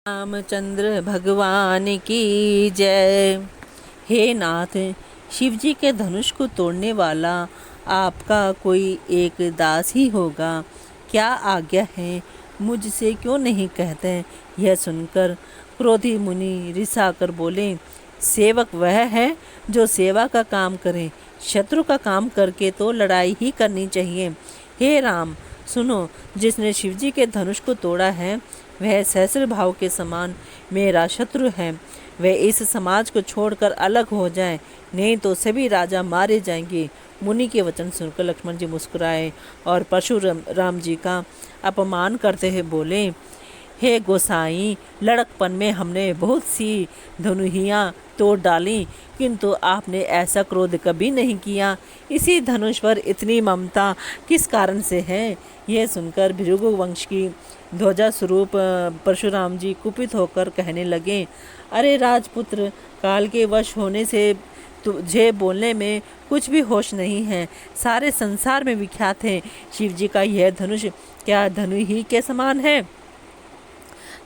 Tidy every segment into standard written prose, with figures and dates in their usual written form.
रामचंद्र भगवान की जय। हे नाथ, शिवजी के धनुष को तोड़ने वाला आपका कोई एक दास ही होगा। क्या आज्ञा है, मुझसे क्यों नहीं कहते? यह सुनकर क्रोधी मुनि रिसाकर बोले, सेवक वह है जो सेवा का काम करे, शत्रु का काम करके तो लड़ाई ही करनी चाहिए। हे राम, सुनो, जिसने शिवजी के धनुष को तोड़ा है वह सहस्र भाव के समान मेरा शत्रु है। वह इस समाज को छोड़कर अलग हो जाए, नहीं तो सभी राजा मारे जाएंगे। मुनि के वचन सुनकर लक्ष्मण जी मुस्कुराए और परशुराम जी का अपमान करते हुए बोले, हे गोसाई, लड़कपन में हमने बहुत सी धनुहियाँ तोड़ डाली, किंतु आपने ऐसा क्रोध कभी नहीं किया। इसी धनुष पर इतनी ममता किस कारण से है? यह सुनकर भृगु वंश की ध्वजा स्वरूप परशुराम जी कुपित होकर कहने लगे, अरे राजपुत्र, काल के वश होने से तुझे बोलने में कुछ भी होश नहीं है। सारे संसार में विख्यात है शिव जी का यह धनुष क्या धनु ही के समान है?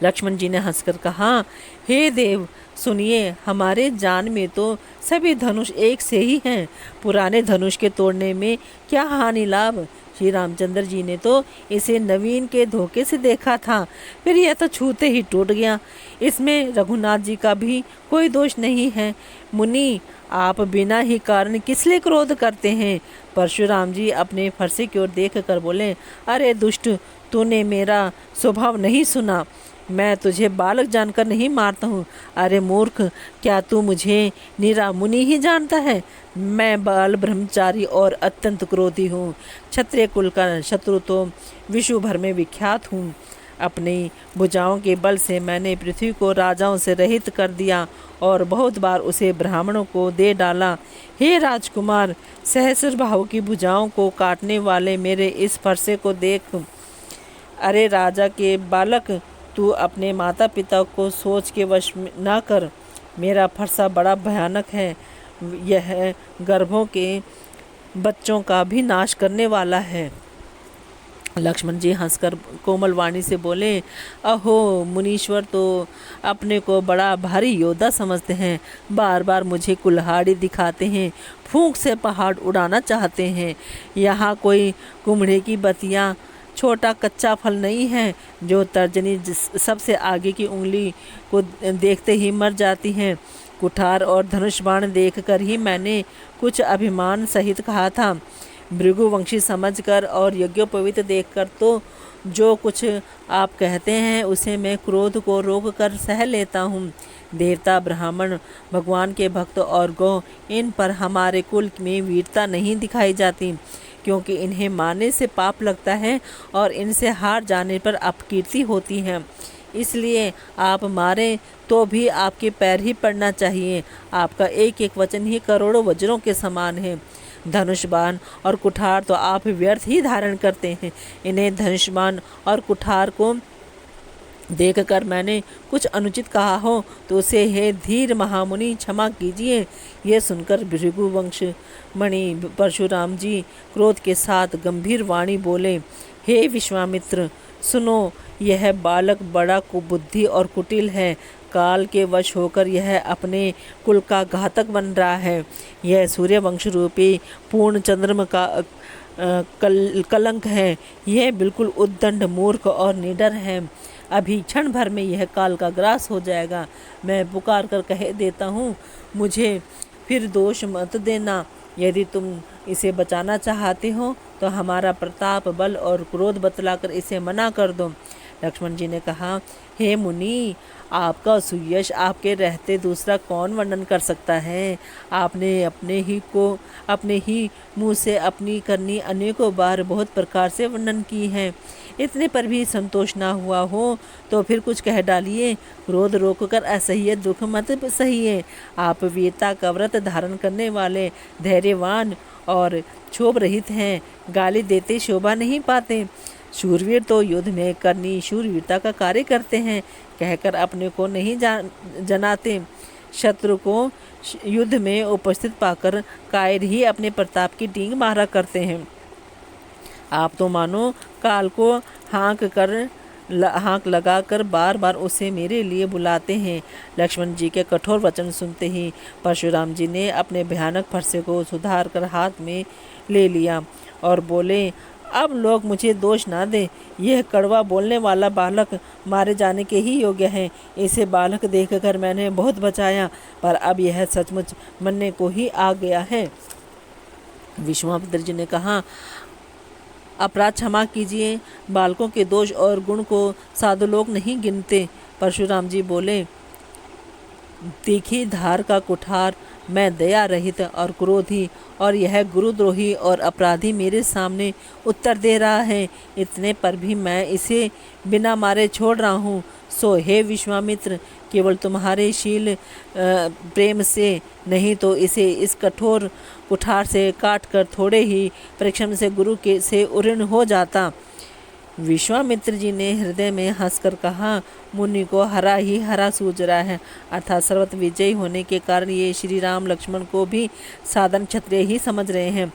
लक्ष्मण जी ने हंसकर कहा, हे देव सुनिए, हमारे जान में तो सभी धनुष एक से ही हैं। पुराने धनुष के तोड़ने में क्या हानि लाभ? श्री रामचंद्र जी ने तो इसे नवीन के धोखे से देखा था, फिर यह तो छूते ही टूट गया। इसमें रघुनाथ जी का भी कोई दोष नहीं है। मुनि, आप बिना ही कारण किस लिए क्रोध करते हैं? परशुराम जी अपने फरसे की ओर देख कर बोले, अरे दुष्ट, तूने मेरा स्वभाव नहीं सुना। मैं तुझे बालक जानकर नहीं मारता हूँ। अरे मूर्ख, क्या तू मुझे निरा मुनि ही जानता है? मैं बाल ब्रह्मचारी और अत्यंत क्रोधी हूँ। क्षत्रिय कुल का शत्रु तो विश्व भर में विख्यात हूँ। अपनी भुजाओं के बल से मैंने पृथ्वी को राजाओं से रहित कर दिया और बहुत बार उसे ब्राह्मणों को दे डाला। हे राजकुमार, सहस्र बाहु की भुजाओं को काटने वाले मेरे इस फरसे को देख। अरे राजा के बालक, तू अपने माता पिता को सोच के वश ना कर। मेरा फरसा बड़ा भयानक है। यह गर्भों के बच्चों का भी नाश करने वाला है। लक्ष्मण जी हंसकर कोमल वाणी से बोले, अहो मुनीश्वर तो अपने को बड़ा भारी योद्धा समझते हैं। बार बार मुझे कुल्हाड़ी दिखाते हैं, फूंक से पहाड़ उड़ाना चाहते हैं। यहाँ कोई कुम्हड़े की बतिया छोटा कच्चा फल नहीं है जो तर्जनी सबसे आगे की उंगली को देखते ही मर जाती हैं। कुठार और धनुष बाण देखकर ही मैंने कुछ अभिमान सहित कहा था। भृगुवंशी समझकर और यज्ञोपवीत देखकर तो जो कुछ आप कहते हैं उसे मैं क्रोध को रोक कर सह लेता हूँ। देवता, ब्राह्मण, भगवान के भक्त और गौ, इन पर हमारे कुल में वीरता नहीं दिखाई जाती, क्योंकि इन्हें मारने से पाप लगता है और इनसे हार जाने पर अपकीर्ति होती है। इसलिए आप मारें तो भी आपके पैर ही पड़ना चाहिए। आपका एक एक वचन ही करोड़ों वज्रों के समान है। धनुष बाण और कुठार तो आप व्यर्थ ही धारण करते हैं। इन्हें धनुष बाण और कुठार को देखकर मैंने कुछ अनुचित कहा हो तो उसे हे धीर महामुनि क्षमा कीजिए। यह सुनकर भृगुवंश मणि परशुराम जी क्रोध के साथ गंभीर वाणी बोले, हे विश्वामित्र, सुनो, यह बालक बड़ा कुबुद्धि और कुटिल है। काल के वश होकर यह अपने कुल का घातक बन रहा है। यह सूर्यवंश रूपी पूर्ण चंद्रमा का कलंक है। यह बिल्कुल उद्दंड, मूर्ख और निडर है। अभी क्षण भर में यह काल का ग्रास हो जाएगा। मैं पुकार कर कह देता हूँ, मुझे फिर दोष मत देना। यदि तुम इसे बचाना चाहते हो तो हमारा प्रताप, बल और क्रोध बतलाकर इसे मना कर दो। लक्ष्मण जी ने कहा, हे मुनि, आपका सुयश आपके रहते दूसरा कौन वर्णन कर सकता है? आपने अपने ही मुँह से अपनी करनी अनेकों बार बहुत प्रकार से वर्णन की है। इतने पर भी संतोष ना हुआ हो तो फिर कुछ कह डालिए। क्रोध रोककर असह्य दुख मत सहिए। आप वीरता का व्रत धारण करने वाले, धैर्यवान और क्षोभ रहित हैं। गाली देते शोभा नहीं पाते। शूरवीर तो युद्ध में करनी शूरवीरता का कार्य करते हैं, कहकर अपने को नहीं जनाते। शत्रु को युद्ध में उपस्थित पाकर कायर ही अपने प्रताप की डींग मारा करते हैं। आप तो मानो काल को हाँक कर हाँक लगाकर बार बार उसे मेरे लिए बुलाते हैं। लक्ष्मण जी के कठोर वचन सुनते ही परशुराम जी ने अपने भयानक फरसे को सुधार कर हाथ में ले लिया और बोले, अब लोग मुझे दोष ना दें। यह कड़वा बोलने वाला बालक मारे जाने के ही योग्य है। इसे बालक देखकर मैंने बहुत बचाया, पर अब यह सचमुच मरने को ही आ गया है। विश्वामित्र जी ने कहा, अपराध क्षमा कीजिए। बालकों के दोष और गुण को साधु लोग नहीं गिनते। परशुराम जी बोले, तीखी धार का कुठार, मैं दया रहित और क्रोधी, और यह गुरुद्रोही और अपराधी मेरे सामने उत्तर दे रहा है। इतने पर भी मैं इसे बिना मारे छोड़ रहा हूँ। सो हे विश्वामित्र, केवल तुम्हारे शील प्रेम से, नहीं तो इसे इस कठोर कुठार से काट कर थोड़े ही परिश्रम से गुरु के से उऋण हो जाता। विश्वामित्र जी ने हृदय में हंसकर कहा, मुनि को हरा ही हरा सूझ रहा है, अर्थात सर्वत्र विजयी होने के कारण ये श्री राम लक्ष्मण को भी साधन क्षत्रिय ही समझ रहे हैं।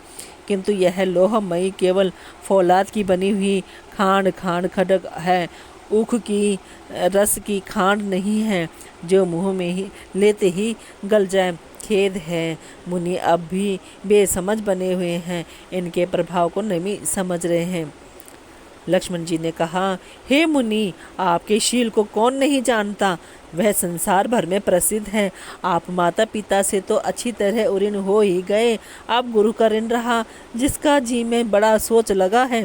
किंतु यह लोहमयी केवल फौलाद की बनी हुई खांड खांड खड्ग है, ऊख की रस की खांड नहीं है जो मुंह में ही लेते ही गल जाए। खेद है, मुनि अब भी बेसमझ बने हुए हैं, इनके प्रभाव को नहीं समझ रहे हैं। लक्ष्मण जी ने कहा, हे मुनि, आपके शील को कौन नहीं जानता, वह संसार भर में प्रसिद्ध है। आप माता पिता से तो अच्छी तरह उऋण हो ही गए, अब गुरु का ऋण रहा। जिसका जी में बड़ा सोच लगा है,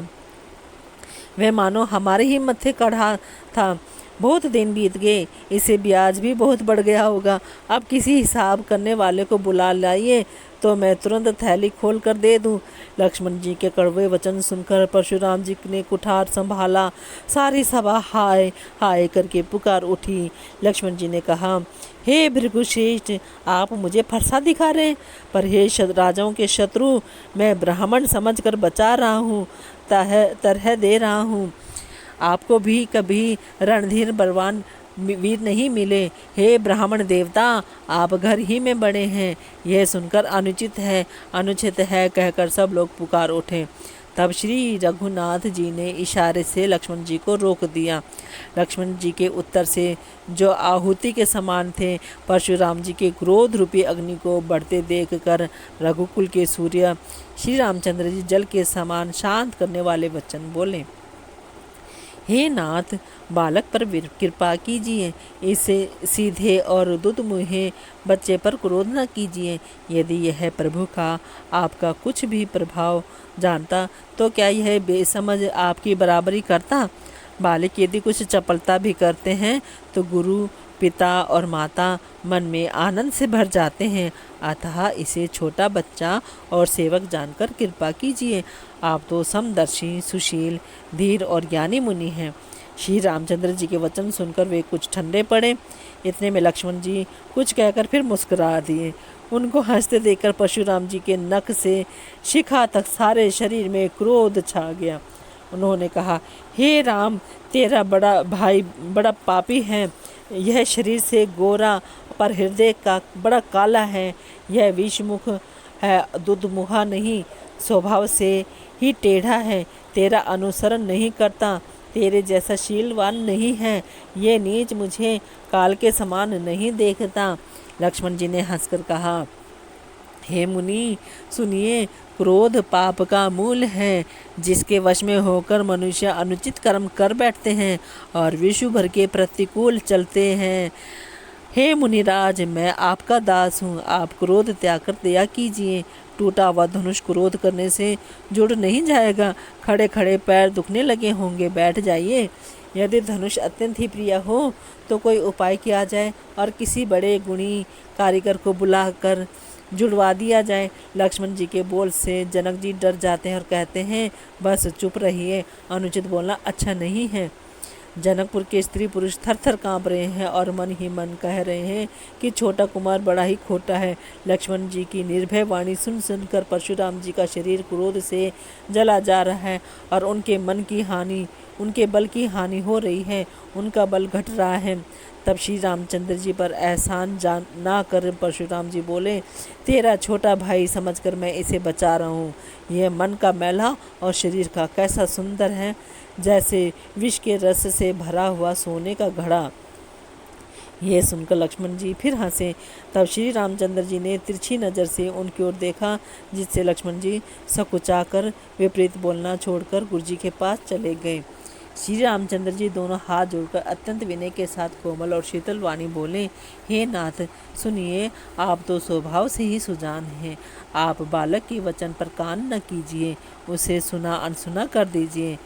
वह मानो हमारे ही मत्थे कढ़ा था। बहुत दिन बीत गए, इसे ब्याज भी बहुत बढ़ गया होगा। अब किसी हिसाब करने वाले को बुला लाइए तो मैं तुरंत थैली खोल कर दे दूं। लक्ष्मण जी के कड़वे वचन सुनकर परशुराम जी ने कुठार संभाला। सारी सभा हाय हाय करके पुकार उठी। लक्ष्मण जी ने कहा, हे भृगुश्रेष्ठ, आप मुझे फरसा दिखा रहे, पर हे राजाओं के शत्रु, मैं ब्राह्मण समझकर बचा रहा हूँ, तरह दे रहा हूँ। आपको भी कभी रणधीर बलवान वीर नहीं मिले। हे ब्राह्मण देवता, आप घर ही में बड़े हैं, यह सुनकर अनुचित है कहकर सब लोग पुकार उठे। तब श्री रघुनाथ जी ने इशारे से लक्ष्मण जी को रोक दिया। लक्ष्मण जी के उत्तर से जो आहुति के समान थे, परशुराम जी के क्रोध रूपी अग्नि को बढ़ते देखकर रघुकुल के सूर्य श्री रामचंद्र जी जल के समान शांत करने वाले वचन बोले, हे नाथ, बालक पर कृपा कीजिए, इसे सीधे और दुधमुहे बच्चे पर क्रोध न कीजिए। यदि यह प्रभु का आपका कुछ भी प्रभाव जानता तो क्या यह बेसमझ आपकी बराबरी करता? बालक यदि कुछ चपलता भी करते हैं तो गुरु, पिता और माता मन में आनंद से भर जाते हैं। अतः इसे छोटा बच्चा और सेवक जानकर कृपा कीजिए। आप तो समदर्शी, सुशील, धीर और ज्ञानी मुनि हैं। श्री रामचंद्र जी के वचन सुनकर वे कुछ ठंडे पड़े। इतने में लक्ष्मण जी कुछ कहकर फिर मुस्कुरा दिए। उनको हंसते देखकर परशुराम जी के नख से शिखा तक सारे शरीर में क्रोध छा गया। उन्होंने कहा, हे राम, तेरा बड़ा भाई बड़ा पापी है। यह शरीर से गोरा पर हृदय का बड़ा काला है। यह विषमुख है, दुधमुहा नहीं, स्वभाव से ही टेढ़ा है। तेरा अनुसरण नहीं करता, तेरे जैसा शीलवान नहीं है। ये नीच मुझे काल के समान नहीं देखता। लक्ष्मण जी ने हंसकर कहा, हे मुनि सुनिए, क्रोध पाप का मूल है, जिसके वश में होकर मनुष्य अनुचित कर्म कर बैठते हैं और विश्व भर के प्रतिकूल चलते हैं। हे मुनिराज, मैं आपका दास हूँ, आप क्रोध त्याग कर दया कीजिए। टूटा हुआ धनुष क्रोध करने से जुड़ नहीं जाएगा। खड़े खड़े पैर दुखने लगे होंगे, बैठ जाइए। यदि धनुष अत्यंत ही प्रिय हो तो कोई उपाय किया जाए और किसी बड़े गुणी कारीगर को बुलाकर जुड़वा दिया जाए। लक्ष्मण जी के बोल से जनक जी डर जाते हैं और कहते हैं, बस चुप रहिए, अनुचित बोलना अच्छा नहीं है। जनकपुर के स्त्री पुरुष थर थर काँप रहे हैं और मन ही मन कह रहे हैं कि छोटा कुमार बड़ा ही खोटा है। लक्ष्मण जी की निर्भय वाणी सुन सुनकर परशुराम जी का शरीर क्रोध से जला जा रहा है और उनके बल की हानि हो रही है, उनका बल घट रहा है। तब श्री रामचंद्र जी पर एहसान जान ना कर परशुराम जी बोले, तेरा छोटा भाई समझकर मैं इसे बचा रहा हूँ। यह मन का मैला और शरीर का कैसा सुंदर है, जैसे विष के रस से भरा हुआ सोने का घड़ा। यह सुनकर लक्ष्मण जी फिर हंसे। तब श्री रामचंद्र जी ने तिरछी नज़र से उनकी ओर देखा, जिससे लक्ष्मण जी सकुचाकर विपरीत बोलना छोड़कर गुरुजी के पास चले गए। श्री रामचंद्र जी दोनों हाथ जोड़कर अत्यंत विनय के साथ कोमल और शीतल वाणी बोले, हे नाथ सुनिए, आप तो स्वभाव से ही सुजान हैं। आप बालक के वचन पर कान न कीजिए, उसे सुना अनसुना कर दीजिए।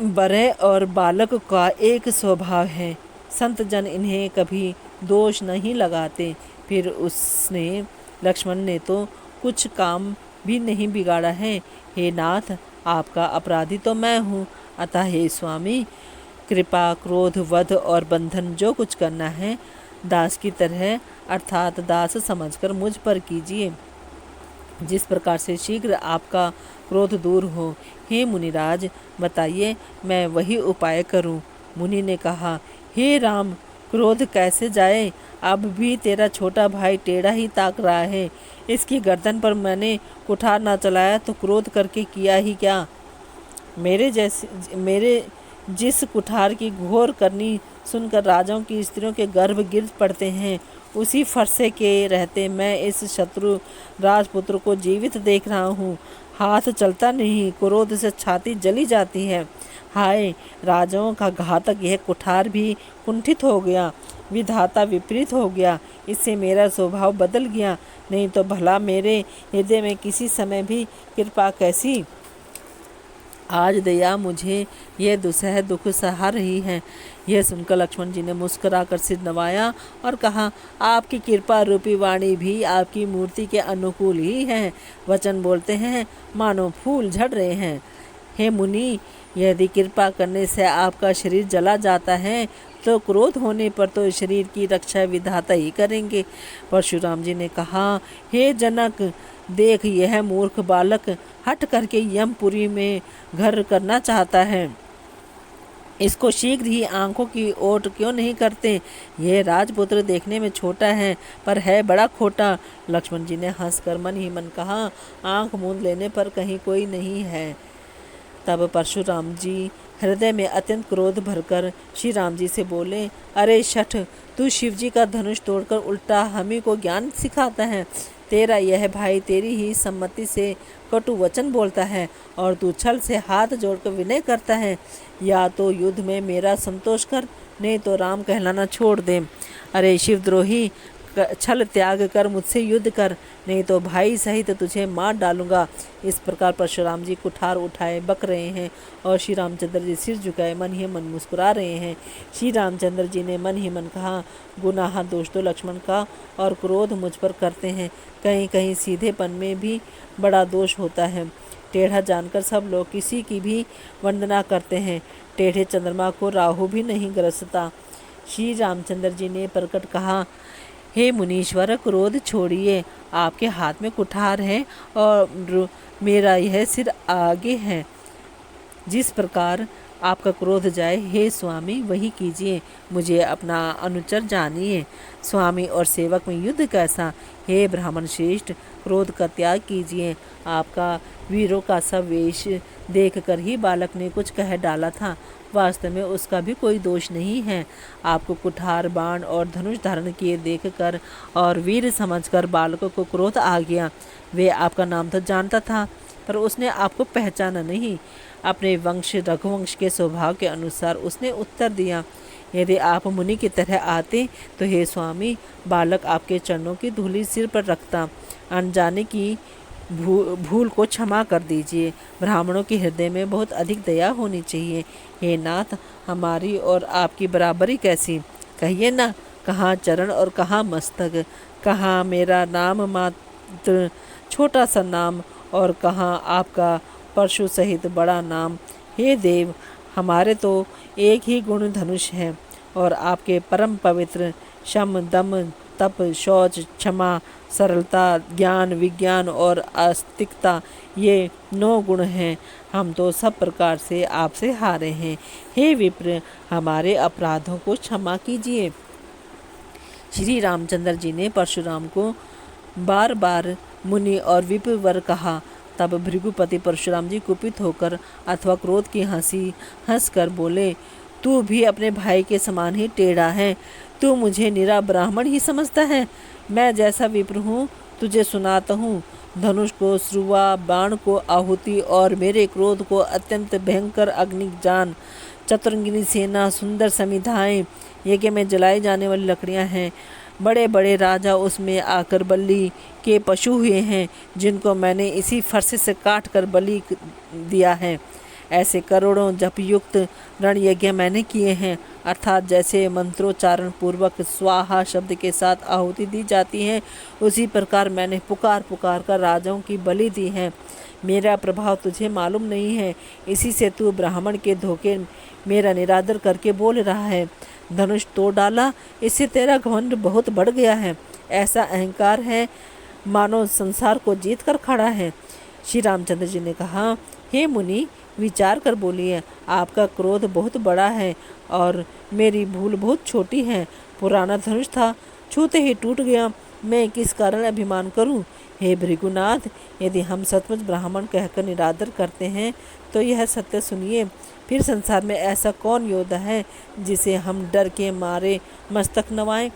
बड़े और बालक का एक स्वभाव है, संत जन इन्हें कभी दोष नहीं लगाते। फिर उसने लक्ष्मण ने तो कुछ काम भी नहीं बिगाड़ा है। हे नाथ, आपका अपराधी तो मैं हूँ, अतः हे स्वामी, कृपा क्रोध वध और बंधन जो कुछ करना है दास की तरह अर्थात दास समझकर मुझ पर कीजिए, जिस प्रकार से शीघ्र आपका क्रोध दूर हो। हे मुनिराज, बताइए मैं वही उपाय करूं। मुनि ने कहा, हे राम, क्रोध कैसे जाए? अब भी तेरा छोटा भाई टेढ़ा ही ताक रहा है। इसकी गर्दन पर मैंने कुठार ना चलाया तो क्रोध करके किया ही क्या? मेरे जिस कुठार की घोर करनी सुनकर राजाओं की स्त्रियों के गर्भ गिर पड़ते हैं, उसी फरसे के रहते मैं इस शत्रु राजपुत्र को जीवित देख रहा हूँ। हाथ चलता नहीं, क्रोध से छाती जली जाती है। हाय, राजाओं का घातक यह कुठार भी कुंठित हो गया, विधाता विपरीत हो गया, इससे मेरा स्वभाव बदल गया। नहीं तो भला मेरे हृदय में किसी समय भी कृपा कैसी? आज दया मुझे यह दुसह दुख सहा रही है। यह सुनकर लक्ष्मण जी ने मुस्कुराकर सिर नवाया और कहा, आपकी कृपा रूपी वाणी भी आपकी मूर्ति के अनुकूल ही है। वचन बोलते हैं मानो फूल झड़ रहे हैं। हे मुनि, यदि कृपा करने से आपका शरीर जला जाता है तो क्रोध होने पर तो शरीर की रक्षा विधाता ही करेंगे। परशुराम जी ने कहा, हे जनक, देख यह मूर्ख बालक हट करके यमपुरी में घर करना चाहता है। इसको शीघ्र ही आंखों की ओट क्यों नहीं करते? यह राजपुत्र देखने में छोटा है पर है बड़ा खोटा। लक्ष्मण जी ने हंसकर मन ही मन कहा, आंख मूंद लेने पर कहीं कोई नहीं है। तब परशुराम जी हृदय में अत्यंत क्रोध भरकर श्री राम जी से बोले, अरे शठ, तू शिव जी का धनुष तोड़कर उल्टा हमी को ज्ञान सिखाता है। तेरा यह भाई तेरी ही सम्मति से कटु वचन बोलता है और तू छल से हाथ जोड़कर विनय करता है। या तो युद्ध में मेरा संतोष कर, नहीं तो राम कहलाना छोड़ दे। अरे शिवद्रोही, छल त्याग कर मुझसे युद्ध कर, नहीं तो भाई सहित तुझे मार डालूंगा। इस प्रकार परशुराम जी कुठार उठाए बक रहे हैं और श्री रामचंद्र जी सिर झुकाए मन ही मन मुस्कुरा रहे हैं। श्री रामचंद्र जी ने मन ही मन कहा, गुनाह दोष तो लक्ष्मण का और क्रोध मुझ पर करते हैं। कहीं कहीं सीधेपन में भी बड़ा दोष होता है। टेढ़ा जानकर सब लोग किसी की भी वंदना करते हैं। टेढ़े चंद्रमा को राहु भी नहीं ग्रसता। श्री रामचंद्र जी ने प्रकट कहा, हे मुनीश्वर, क्रोध छोड़िए। आपके हाथ में कुठार है और मेरा यह सिर आगे है। जिस प्रकार आपका क्रोध जाए, हे स्वामी, वही कीजिए। मुझे अपना अनुचर जानिए। स्वामी और सेवक में युद्ध कैसा? हे ब्राह्मण श्रेष्ठ, क्रोध का त्याग कीजिए। आपका वीरों का सब वेश देखकर ही बालक ने कुछ कह डाला था। वास्तव में उसका भी कोई दोष नहीं है। आपको कुठार, बाण और धनुष धारण किए देखकर और वीर समझकर बालकों को क्रोध आ गया। वे आपका नाम तो जानता था, पर उसने आपको पहचाना नहीं। अपने वंश रघुवंश के स्वभाव के अनुसार उसने उत्तर दिया, यदि आप मुनि की तरह आते तो हे स्वामी, बालक आपके चरणों की धूलि सिर पर रखता। अनजाने की भूल को क्षमा कर दीजिए। ब्राह्मणों के हृदय में बहुत अधिक दया होनी चाहिए। हे नाथ, हमारी और आपकी बराबरी कैसी? कहिए ना, कहाँ चरण और कहाँ मस्तक, कहाँ मेरा नाम मात्र छोटा सा नाम और कहाँ आपका परशु सहित बड़ा नाम। हे देव, हमारे तो एक ही गुण धनुष है और आपके परम पवित्र शम दम तप, शौच, क्षमा, सरलता, ज्ञान, विज्ञान और आस्तिकता, ये 9 गुण हैं। हम तो सब प्रकार से आपसे हारे हैं। हे विप्र, हमारे अपराधों को क्षमा कीजिए। श्री रामचंद्र जी ने परशुराम को बार बार मुनि और विप्रवर कहा। तब भृगुपति परशुराम जी कुपित होकर अथवा क्रोध की हंसी हंसकर बोले, तू भी अपने भाई के समान ही टेढ़ा है। तू मुझे निरा ब्राह्मण ही समझता है। मैं जैसा विप्र हूँ तुझे सुनाता हूँ। धनुष को श्रुवा, बाण को आहुति और मेरे क्रोध को अत्यंत भयंकर अग्नि जान। चतुरंगिनी सेना, सुंदर समिधाएं, यज्ञ में जलाई जाने वाली लकड़ियां हैं। बड़े बड़े राजा उसमें आकर बलि के पशु हुए हैं, जिनको मैंने इसी फरसे से काट कर बलि दिया है। ऐसे करोड़ों जप युक्त रण यज्ञ मैंने किए हैं, अर्थात जैसे मंत्रोच्चारण पूर्वक स्वाहा शब्द के साथ आहुति दी जाती है, उसी प्रकार मैंने पुकार पुकार कर राजाओं की बलि दी है। मेरा प्रभाव तुझे मालूम नहीं है, इसी से तू ब्राह्मण के धोखे मेरा निरादर करके बोल रहा है। धनुष तोड़ डाला, इससे तेरा घमंड बहुत बढ़ गया है। ऐसा अहंकार है मानो संसार को जीत कर खड़ा है। श्री रामचंद्र जी ने कहा, हे मुनि, विचार कर बोलिए। आपका क्रोध बहुत बड़ा है और मेरी भूल बहुत छोटी है। पुराना धनुष था, छूते ही टूट गया। मैं किस कारण अभिमान करूं? हे भृगुनाथ, यदि हम सचमुच ब्राह्मण कहकर निरादर करते हैं तो यह सत्य सुनिए। फिर संसार में ऐसा कौन योद्धा है जिसे हम डर के मारे मस्तक नवाएं?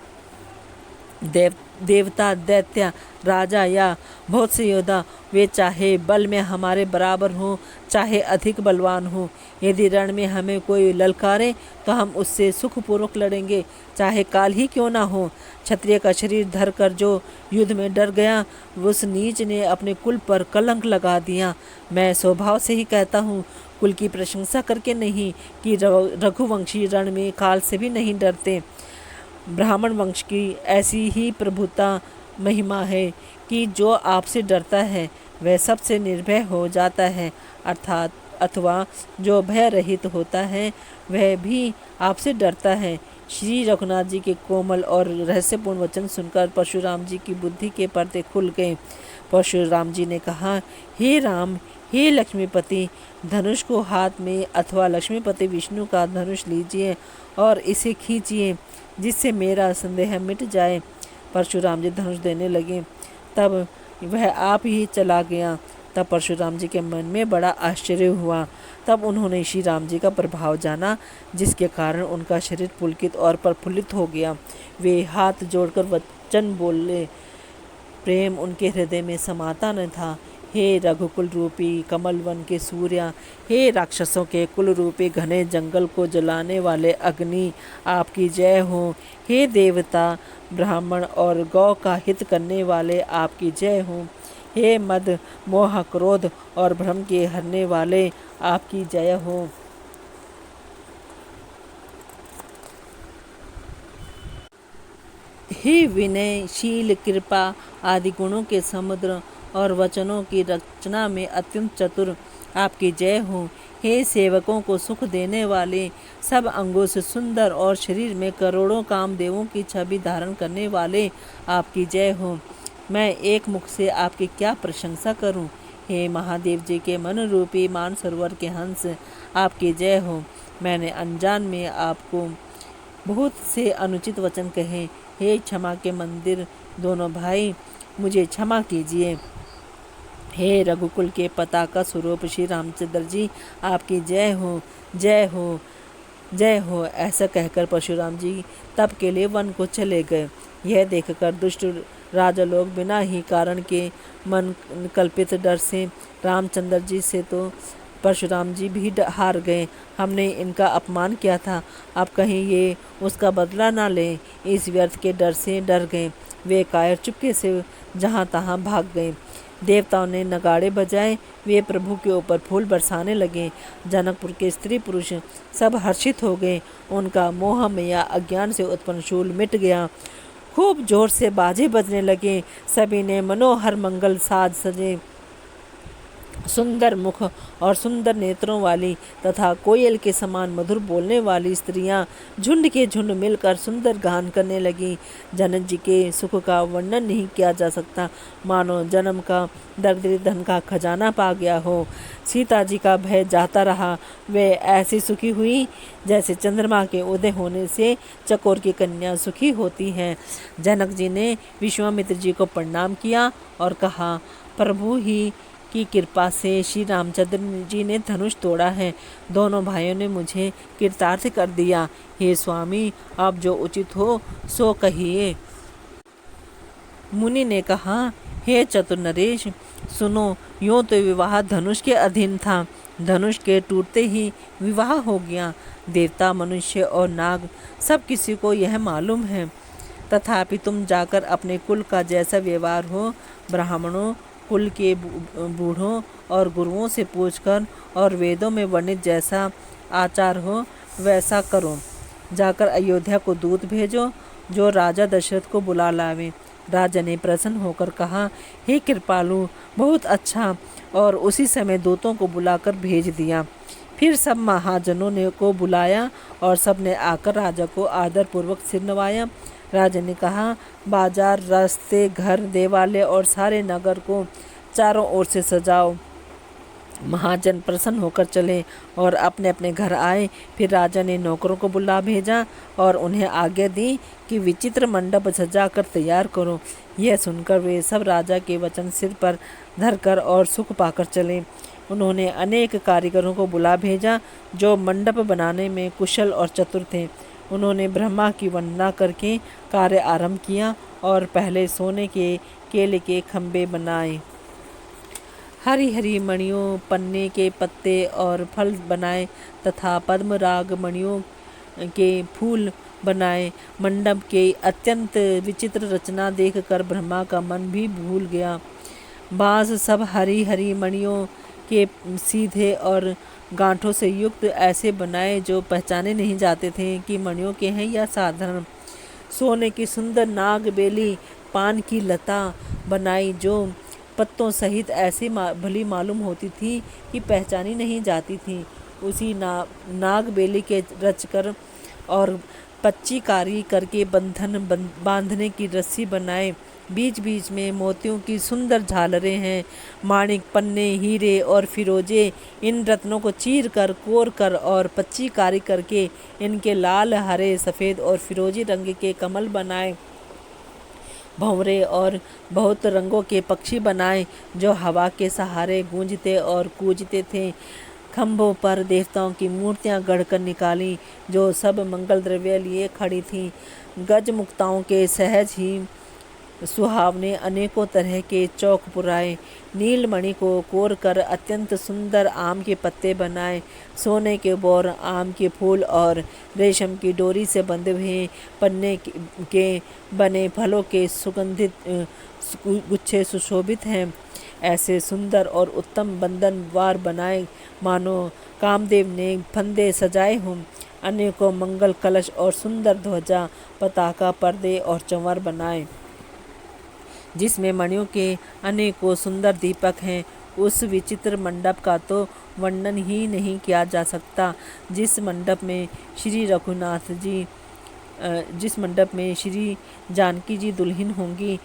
देवता, दैत्य, राजा या बहुत से योद्धा, वे चाहे बल में हमारे बराबर हों, चाहे अधिक बलवान हों। यदि रण में हमें कोई ललकारे तो हम उससे सुखपूर्वक लड़ेंगे, चाहे काल ही क्यों ना हो। क्षत्रिय का शरीर धर कर जो युद्ध में डर गया, उस नीच ने अपने कुल पर कलंक लगा दिया। मैं स्वभाव से ही कहता हूँ, कुल की प्रशंसा करके नहीं, कि रघुवंशी रण में काल से भी नहीं डरते। ब्राह्मण वंश की ऐसी ही प्रभुता महिमा है कि जो आपसे डरता है वह सबसे निर्भय हो जाता है, अथवा जो भय रहित होता है वह भी आपसे डरता है। श्री रघुनाथ जी के कोमल और रहस्यपूर्ण वचन सुनकर परशुराम जी की बुद्धि के पर्दे खुल गए। परशुराम जी ने कहा, हे राम, हे लक्ष्मीपति, धनुष को हाथ में अथवा लक्ष्मीपति विष्णु का धनुष लीजिए और इसे खींचिए, जिससे मेरा संदेह मिट जाए। परशुराम जी धनुष देने लगे, तब वह आप ही चला गया। तब परशुराम जी के मन में बड़ा आश्चर्य हुआ। तब उन्होंने श्री राम जी का प्रभाव जाना, जिसके कारण उनका शरीर पुलकित और प्रफुल्लित हो गया। वे हाथ जोड़कर वचन बोले, प्रेम उनके हृदय में समाता न था। हे रघुकुल रूपी कमल वन के सूर्या, हे राक्षसों के कुल रूपी घने जंगल को जलाने वाले अग्नि, आपकी जय हो। हे देवता, ब्राह्मण और गौ का हित करने वाले, आपकी जय हो। हे मद, मोह, क्रोध और भ्रम के हरने वाले, आपकी जय हो। हे विनय, शील, कृपा आदि गुणों के समुद्र और वचनों की रचना में अत्यंत चतुर, आपकी जय हो। हे सेवकों को सुख देने वाले, सब अंगों से सुंदर और शरीर में करोड़ों कामदेवों की छवि धारण करने वाले, आपकी जय हो। मैं एक मुख से आपकी क्या प्रशंसा करूं। हे महादेव जी के मन रूपी मानसरोवर के हंस, आपकी जय हो। मैंने अनजान में आपको बहुत से अनुचित वचन कहे। हे क्षमा के मंदिर दोनों भाई, मुझे क्षमा कीजिए। हे रघुकुल के पताका स्वरूप श्री रामचंद्र जी, आपकी जय हो, जय हो, जय हो। ऐसा कहकर परशुराम जी तब के लिए वन को चले गए। यह देखकर दुष्ट राजा लोग बिना ही कारण के मन कल्पित डर से रामचंद्र जी से तो परशुराम जी भी हार गए। हमने इनका अपमान किया था, अब कहीं ये उसका बदला ना ले, इस व्यर्थ के डर से डर गए। वे कायर चुपके से जहाँ तहाँ भाग गए। देवताओं ने नगाड़े बजाए, वे प्रभु के ऊपर फूल बरसाने लगे। जनकपुर के स्त्री पुरुष सब हर्षित हो गए। उनका मोह में या अज्ञान से उत्पन्न शूल मिट गया। खूब जोर से बाजे बजने लगे। सभी ने मनोहर मंगल साज सजे सुंदर मुख और सुंदर नेत्रों वाली तथा कोयल के समान मधुर बोलने वाली स्त्रियां झुंड के झुंड मिलकर सुंदर गान करने लगी। जनक जी के सुख का वर्णन नहीं किया जा सकता, मानो जन्म का दरिद्र धन का खजाना पा गया हो। सीता जी का भय जाता रहा। वे ऐसी सुखी हुई जैसे चंद्रमा के उदय होने से चकोर की कन्या सुखी होती है। जनक जी ने विश्वामित्र जी को प्रणाम किया और कहा, प्रभु ही की कृपा से श्री रामचंद्र जी ने धनुष तोड़ा है। दोनों भाइयों ने मुझे कृतार्थ कर दिया। हे स्वामी, आप जो उचित हो सो कहिए। मुनि ने कहा, हे चतुर नरेश, सुनो, यूँ तो विवाह धनुष के अधीन था। धनुष के टूटते ही विवाह हो गया। देवता, मनुष्य और नाग सब किसी को यह मालूम है। तथापि तुम जाकर अपने कुल का जैसा व्यवहार हो, ब्राह्मणों, कुल के बूढ़ों और गुरुओं से पूछकर और वेदों में वर्णित जैसा आचार हो वैसा करो। जाकर अयोध्या को दूत भेजो जो राजा दशरथ को बुला लावे। राजा ने प्रसन्न होकर कहा, हे कृपालु, बहुत अच्छा। और उसी समय दूतों को बुलाकर भेज दिया। फिर सब महाजनों ने को बुलाया और सब ने आकर राजा को आदरपूर्वक सिर नवाया। राजा ने कहा, बाजार, रास्ते, घर, देवालय और सारे नगर को चारों ओर से सजाओ। महाजन प्रसन्न होकर चले और अपने अपने घर आए। फिर राजा ने नौकरों को बुला भेजा और उन्हें आज्ञा दी कि विचित्र मंडप सजाकर तैयार करो। यह सुनकर वे सब राजा के वचन सिर पर धरकर और सुख पाकर चले। उन्होंने अनेक कारीगरों को बुला भेजा जो मंडप बनाने में कुशल और चतुर थे। उन्होंने ब्रह्मा की वंदना करके कार्य आरंभ किया और पहले सोने के केले के खंभे बनाए, हरी हरी मणियों, पन्ने के पत्ते और फल बनाए तथा पद्मराग मणियों के फूल बनाए। मंडप के अत्यंत विचित्र रचना देखकर ब्रह्मा का मन भी भूल गया। बाँस सब हरी हरी मणियों के सीधे और गांठों से युक्त ऐसे बनाए जो पहचाने नहीं जाते थे कि मणियों के हैं या साधारण। सोने की सुंदर नाग बेली, पान की लता बनाई जो पत्तों सहित ऐसी भली मालूम होती थी कि पहचानी नहीं जाती थी। उसी नाग बेली के रचकर और पच्चीकारी करके बांधने की रस्सी बनाए। बीच बीच में मोतियों की सुंदर झालरें हैं। माणिक, पन्ने, हीरे और फिरोजे इन रत्नों को चीर कर, कोर कर और पच्चीकारी करके इनके लाल, हरे, सफ़ेद और फिरोजी रंग के कमल बनाए। भंवरे और बहुत रंगों के पक्षी बनाए जो हवा के सहारे गूंजते और कूजते थे। खंभों पर देवताओं की मूर्तियां गढ़कर निकाली जो सब मंगल द्रव्य लिए खड़ी थीं। गज मुक्ताओं के सहज ही सुहावने अनेकों तरह के चौक पुराए। नीलमणि को कोर कर अत्यंत सुंदर आम के पत्ते बनाए। सोने के बोर, आम के फूल और रेशम की डोरी से बंधे हुए पन्ने के बने फलों के सुगंधित गुच्छे सुशोभित हैं। ऐसे सुंदर और उत्तम बंधन द्वार बनाए मानो कामदेव ने फंदे सजाए हों। अनेकों मंगल कलश और सुंदर ध्वजा, पताका, पर्दे और चंवर बनाए जिसमें मणियों के अनेकों सुंदर दीपक हैं। उस विचित्र मंडप का तो वर्णन ही नहीं किया जा सकता जिस मंडप में श्री जानकी जी दुल्हन होंगी।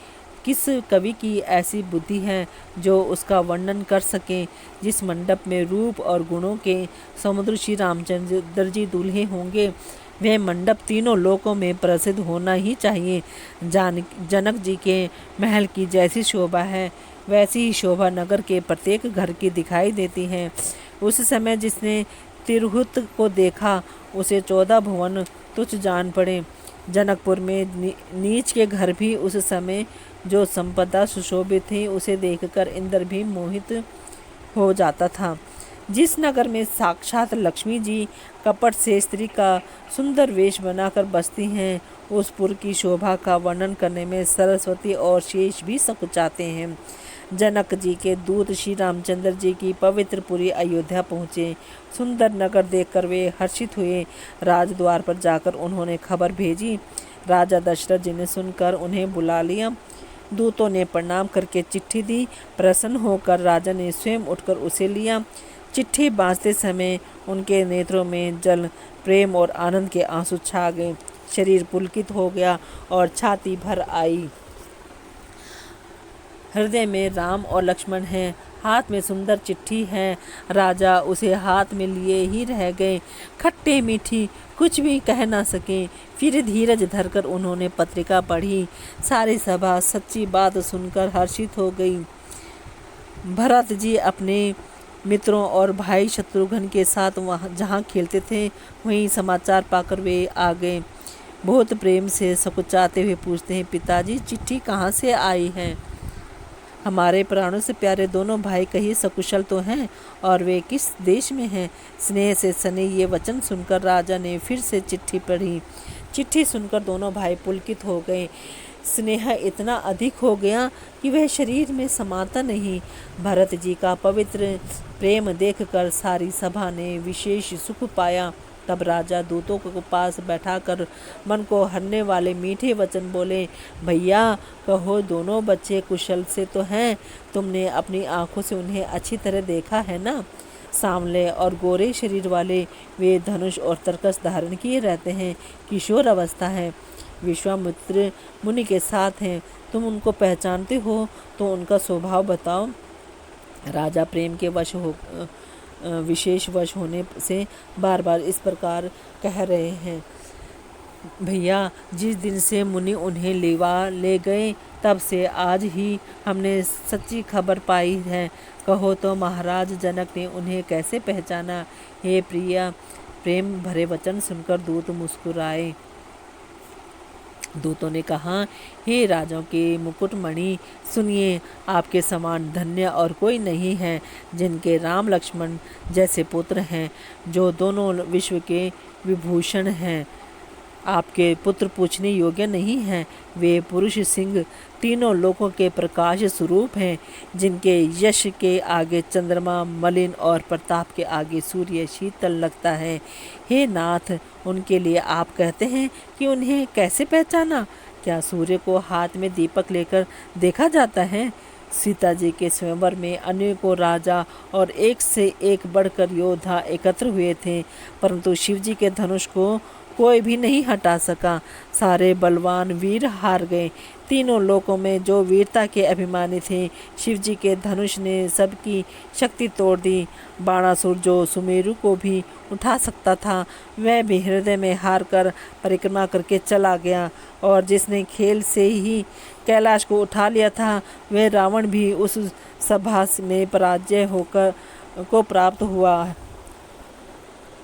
किस कवि की ऐसी बुद्धि है जो उसका वर्णन कर सके। जिस मंडप में रूप और गुणों के समुद्र श्री रामचंद्र जी दूल्हे होंगे वह मंडप तीनों लोकों में प्रसिद्ध होना ही चाहिए। जनक जी के महल की जैसी शोभा है वैसी ही शोभा नगर के प्रत्येक घर की दिखाई देती है। उस समय जिसने तिरहुत को देखा उसे 14 भुवन तुच्छ जान पड़े। जनकपुर में नीच के घर भी उस समय जो संपदा सुशोभित थी उसे देखकर इंद्र भी मोहित हो जाता था। जिस नगर में साक्षात लक्ष्मी जी कपट से स्त्री का सुंदर वेश बनाकर बसती हैं उस पुर की शोभा का वर्णन करने में सरस्वती और शेष भी सकुचाते हैं। जनक जी के दूत श्री रामचंद्र जी की पवित्र पुरी अयोध्या पहुँचे। सुंदर नगर देखकर वे हर्षित हुए। राजद्वार पर जाकर उन्होंने खबर भेजी। राजा दशरथ जी ने सुनकर उन्हें बुला लिया। दूतों ने प्रणाम करके चिट्ठी दी। प्रसन्न होकर राजा ने स्वयं उठकर उसे लिया। चिट्ठी बाँचते समय उनके नेत्रों में जल, प्रेम और आनंद के आंसू छा गए। शरीर पुलकित हो गया और छाती भर आई। हृदय में राम और लक्ष्मण हैं, हाथ में सुंदर चिट्ठी है। राजा उसे हाथ में लिए ही रह गए, खट्टे मीठी कुछ भी कह ना सके। फिर धीरज धरकर उन्होंने पत्रिका पढ़ी। सारी सभा सच्ची बात सुनकर हर्षित हो गई। भरत जी अपने मित्रों और भाई शत्रुघ्न के साथ वहाँ जहाँ खेलते थे वहीं समाचार पाकर वे आ गए। बहुत प्रेम से सकुचाते हुए पूछते हैं, पिताजी चिट्ठी कहाँ से आई है? हमारे प्राणों से प्यारे दोनों भाई कहीं सकुशल तो हैं, और वे किस देश में हैं? स्नेह से सने ये वचन सुनकर राजा ने फिर से चिट्ठी पढ़ी। चिट्ठी सुनकर दोनों भाई पुलकित हो गए। स्नेह इतना अधिक हो गया कि वह शरीर में समाता नहीं। भरत जी का पवित्र प्रेम देखकर सारी सभा ने विशेष सुख पाया। तब राजा दूतों को पास बैठाकर मन को हरने वाले मीठे वचन बोले, भैया कहो दोनों बच्चे कुशल से तो हैं? तुमने अपनी आंखों से उन्हें अच्छी तरह देखा है ना? सांवले और गोरे शरीर वाले वे धनुष और तरकस धारण किए रहते हैं। किशोर अवस्था है, विश्वामित्र मुनि के साथ हैं। तुम उनको पहचानते हो तो उनका स्वभाव बताओ। राजा प्रेम के विशेष वश होने से बार बार इस प्रकार कह रहे हैं, भैया जिस दिन से मुनि उन्हें ले गए तब से आज ही हमने सच्ची खबर पाई है। कहो तो महाराज जनक ने उन्हें कैसे पहचाना? हे प्रिया, प्रेम भरे वचन सुनकर दूत मुस्कुराए। दूतों ने कहा, हे राजाओं के मुकुटमणि, सुनिए, आपके समान धन्य और कोई नहीं है, जिनके राम लक्ष्मण जैसे पुत्र हैं, जो दोनों विश्व के विभूषण हैं। आपके पुत्र पूछने योग्य नहीं हैं। वे पुरुष सिंह तीनों लोकों के प्रकाश स्वरूप हैं, जिनके यश के आगे चंद्रमा मलिन और प्रताप के आगे सूर्य शीतल लगता है। हे नाथ, उनके लिए आप कहते हैं कि उन्हें कैसे पहचाना? क्या सूर्य को हाथ में दीपक लेकर देखा जाता है? सीता जी के स्वयंवर में अनेकों राजा और एक से एक बढ़कर योद्धा एकत्र हुए थे, परंतु शिव जी के धनुष को कोई भी नहीं हटा सका। सारे बलवान वीर हार गए। तीनों लोकों में जो वीरता के अभिमानी थे, शिव जी के धनुष ने सबकी शक्ति तोड़ दी। बाणासुर जो सुमेरु को भी उठा सकता था, वह भी हृदय में हार कर परिक्रमा करके चला गया, और जिसने खेल से ही कैलाश को उठा लिया था, वह रावण भी उस सभा में पराजय होकर को प्राप्त हुआ।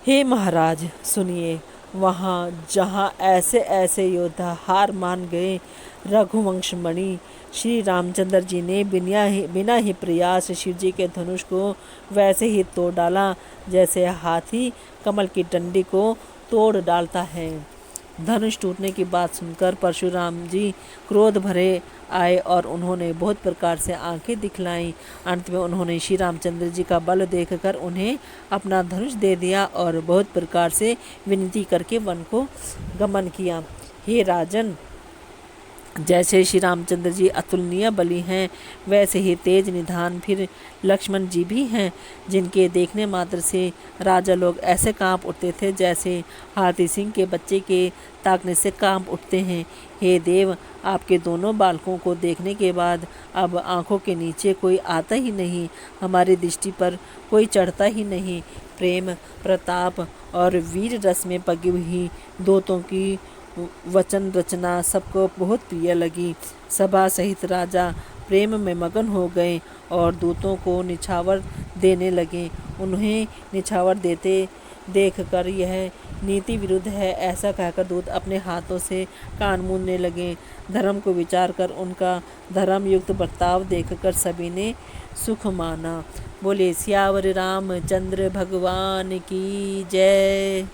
हे महाराज सुनिए, वहाँ जहाँ ऐसे ऐसे योद्धा हार मान गए, रघुवंश मणि श्री रामचंद्र जी ने बिना ही प्रयास शिव जी के धनुष को वैसे ही तोड़ डाला, जैसे हाथी कमल की डंडी को तोड़ डालता है। धनुष टूटने की बात सुनकर परशुराम जी क्रोध भरे आए और उन्होंने बहुत प्रकार से आंखें दिखलाईं। अंत में उन्होंने श्री रामचंद्र जी का बल देखकर उन्हें अपना धनुष दे दिया और बहुत प्रकार से विनती करके वन को गमन किया। हे राजन, जैसे श्री रामचंद्र जी अतुलनीय बली हैं, वैसे ही तेज निधान फिर लक्ष्मण जी भी हैं, जिनके देखने मात्र से राजा लोग ऐसे कांप उठते थे जैसे हाथी सिंह के बच्चे के ताकने से कांप उठते हैं। हे देव, आपके दोनों बालकों को देखने के बाद अब आंखों के नीचे कोई आता ही नहीं, हमारी दृष्टि पर कोई चढ़ता ही नहीं। प्रेम, प्रताप और वीर रस में पगी हुई दूतों की वचन रचना सबको बहुत प्रिय लगी। सभा सहित राजा प्रेम में मगन हो गए और दूतों को निछावर देने लगे। उन्हें निछावर देते देखकर यह नीति विरुद्ध है ऐसा कहकर दूत अपने हाथों से कान मूंदने लगे। धर्म को विचार कर उनका धर्म युक्त बर्ताव देखकर सभी ने सुख माना। बोले सियावर रामचंद्र भगवान की जय।